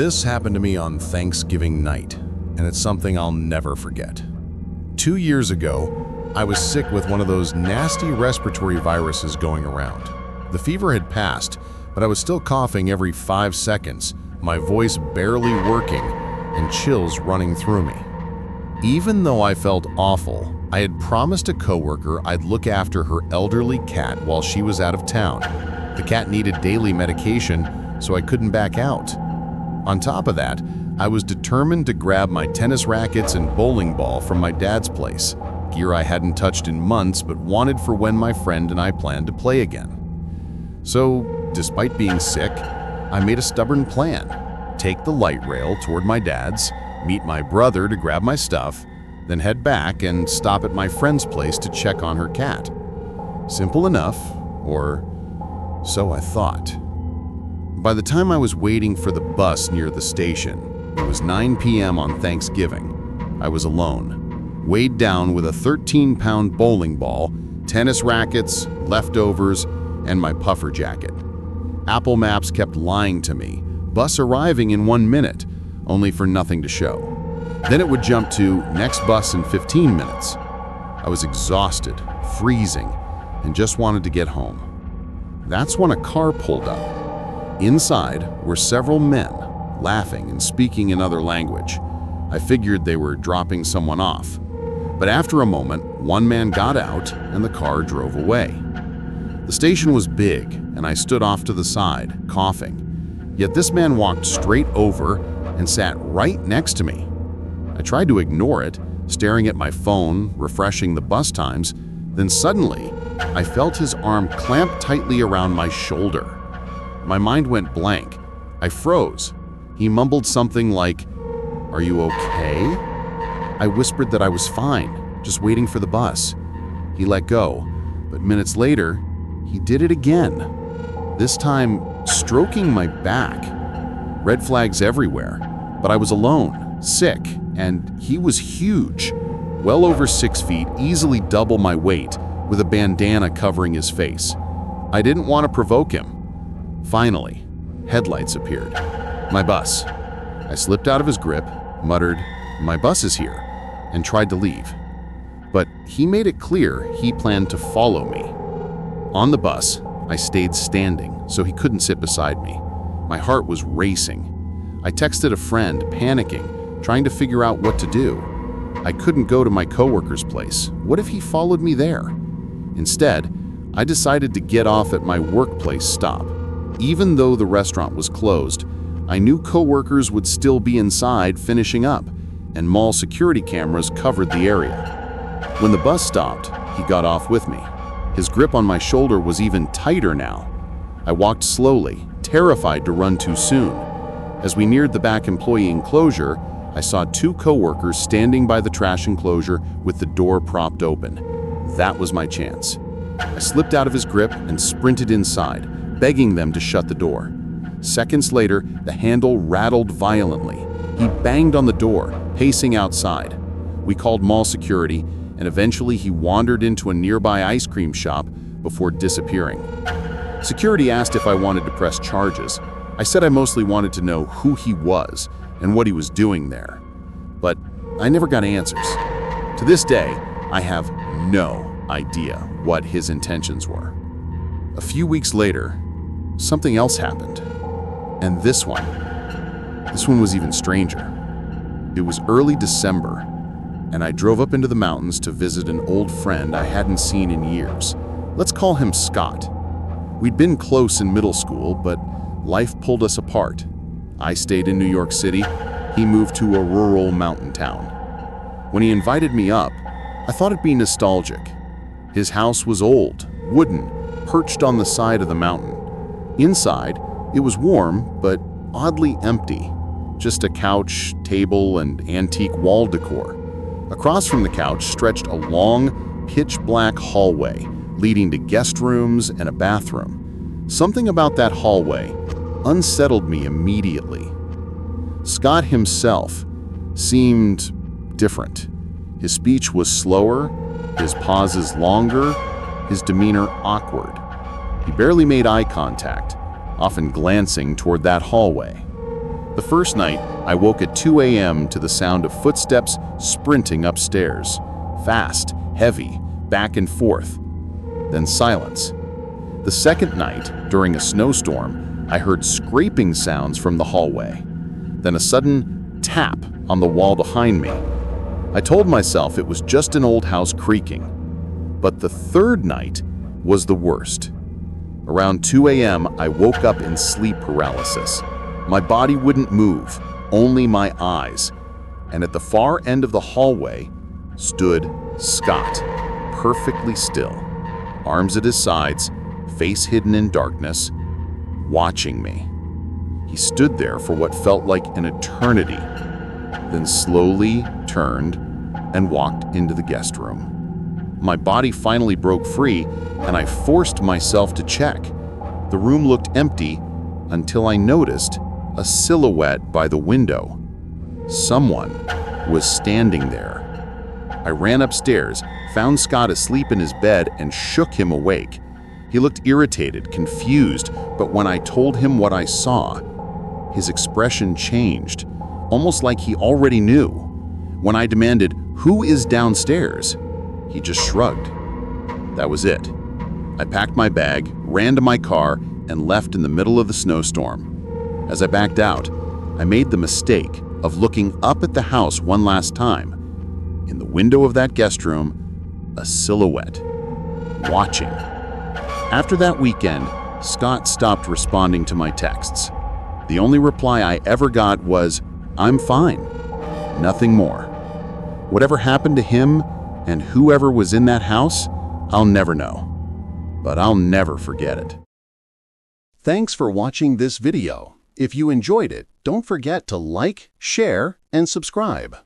This happened to me on Thanksgiving night, and it's something I'll never forget. 2 years ago, I was sick with one of those nasty respiratory viruses going around. The fever had passed, but I was still coughing every 5 seconds, my voice barely working, and chills running through me. Even though I felt awful, I had promised a coworker I'd look after her elderly cat while she was out of town. The cat needed daily medication, so I couldn't back out. On top of that, I was determined to grab my tennis rackets and bowling ball from my dad's place, gear I hadn't touched in months but wanted for when my friend and I planned to play again. So, despite being sick, I made a stubborn plan: take the light rail toward my dad's, meet my brother to grab my stuff, then head back and stop at my friend's place to check on her cat. Simple enough, or so I thought. By the time I was waiting for the bus near the station, it was 9 p.m. on Thanksgiving. I was alone, weighed down with a 13-pound bowling ball, tennis rackets, leftovers, and my puffer jacket. Apple Maps kept lying to me, bus arriving in 1 minute, only for nothing to show. Then it would jump to next bus in 15 minutes. I was exhausted, freezing, and just wanted to get home. That's when a car pulled up. Inside were several men, laughing and speaking in other language. I figured they were dropping someone off. But after a moment, one man got out and the car drove away. The station was big, and I stood off to the side, coughing. Yet this man walked straight over and sat right next to me. I tried to ignore it, staring at my phone, refreshing the bus times. Then suddenly, I felt his arm clamp tightly around my shoulder. My mind went blank. I froze. He mumbled something like, "Are you okay?" I whispered that I was fine, just waiting for the bus. He let go, but minutes later, he did it again. This time, stroking my back. Red flags everywhere, but I was alone, sick, and he was huge. Well over 6 feet, easily double my weight, with a bandana covering his face. I didn't want to provoke him. Finally, headlights appeared. My bus. I slipped out of his grip, muttered, "My bus is here," and tried to leave. But he made it clear he planned to follow me. On the bus, I stayed standing so he couldn't sit beside me. My heart was racing. I texted a friend, panicking, trying to figure out what to do. I couldn't go to my coworker's place. What if he followed me there? Instead, I decided to get off at my workplace stop. Even though the restaurant was closed, I knew coworkers would still be inside finishing up, and mall security cameras covered the area. When the bus stopped, he got off with me. His grip on my shoulder was even tighter now. I walked slowly, terrified to run too soon. As we neared the back employee enclosure, I saw 2 coworkers standing by the trash enclosure with the door propped open. That was my chance. I slipped out of his grip and sprinted inside, begging them to shut the door. Seconds later, the handle rattled violently. He banged on the door, pacing outside. We called mall security, and eventually he wandered into a nearby ice cream shop before disappearing. Security asked if I wanted to press charges. I said I mostly wanted to know who he was and what he was doing there. But I never got answers. To this day, I have no idea what his intentions were. A few weeks later, something else happened. And this one was even stranger. It was early December, and I drove up into the mountains to visit an old friend I hadn't seen in years. Let's call him Scott. We'd been close in middle school, but life pulled us apart. I stayed in New York City. He moved to a rural mountain town. When he invited me up, I thought it'd be nostalgic. His house was old, wooden, perched on the side of the mountain. Inside, it was warm, but oddly empty. Just a couch, table, and antique wall decor. Across from the couch stretched a long, pitch-black hallway leading to guest rooms and a bathroom. Something about that hallway unsettled me immediately. Scott himself seemed different. His speech was slower, his pauses longer, his demeanor awkward. He barely made eye contact, often glancing toward that hallway. The first night, I woke at 2 a.m. to the sound of footsteps sprinting upstairs. Fast, heavy, back and forth. Then silence. The second night, during a snowstorm, I heard scraping sounds from the hallway. Then a sudden tap on the wall behind me. I told myself it was just an old house creaking. But the third night was the worst. Around 2 a.m., I woke up in sleep paralysis. My body wouldn't move, only my eyes. And at the far end of the hallway stood Scott, perfectly still, arms at his sides, face hidden in darkness, watching me. He stood there for what felt like an eternity, then slowly turned and walked into the guest room. My body finally broke free, and I forced myself to check. The room looked empty until I noticed a silhouette by the window. Someone was standing there. I ran upstairs, found Scott asleep in his bed, and shook him awake. He looked irritated, confused, but when I told him what I saw, his expression changed, almost like he already knew. When I demanded, "Who is downstairs?" he just shrugged. That was it. I packed my bag, ran to my car, and left in the middle of the snowstorm. As I backed out, I made the mistake of looking up at the house one last time. In the window of that guest room, a silhouette, watching. After that weekend, Scott stopped responding to my texts. The only reply I ever got was, "I'm fine." Nothing more. Whatever happened to him and whoever was in that house, I'll never know. But I'll never forget it. Thanks for watching this video. If you enjoyed it, don't forget to like, share, and subscribe.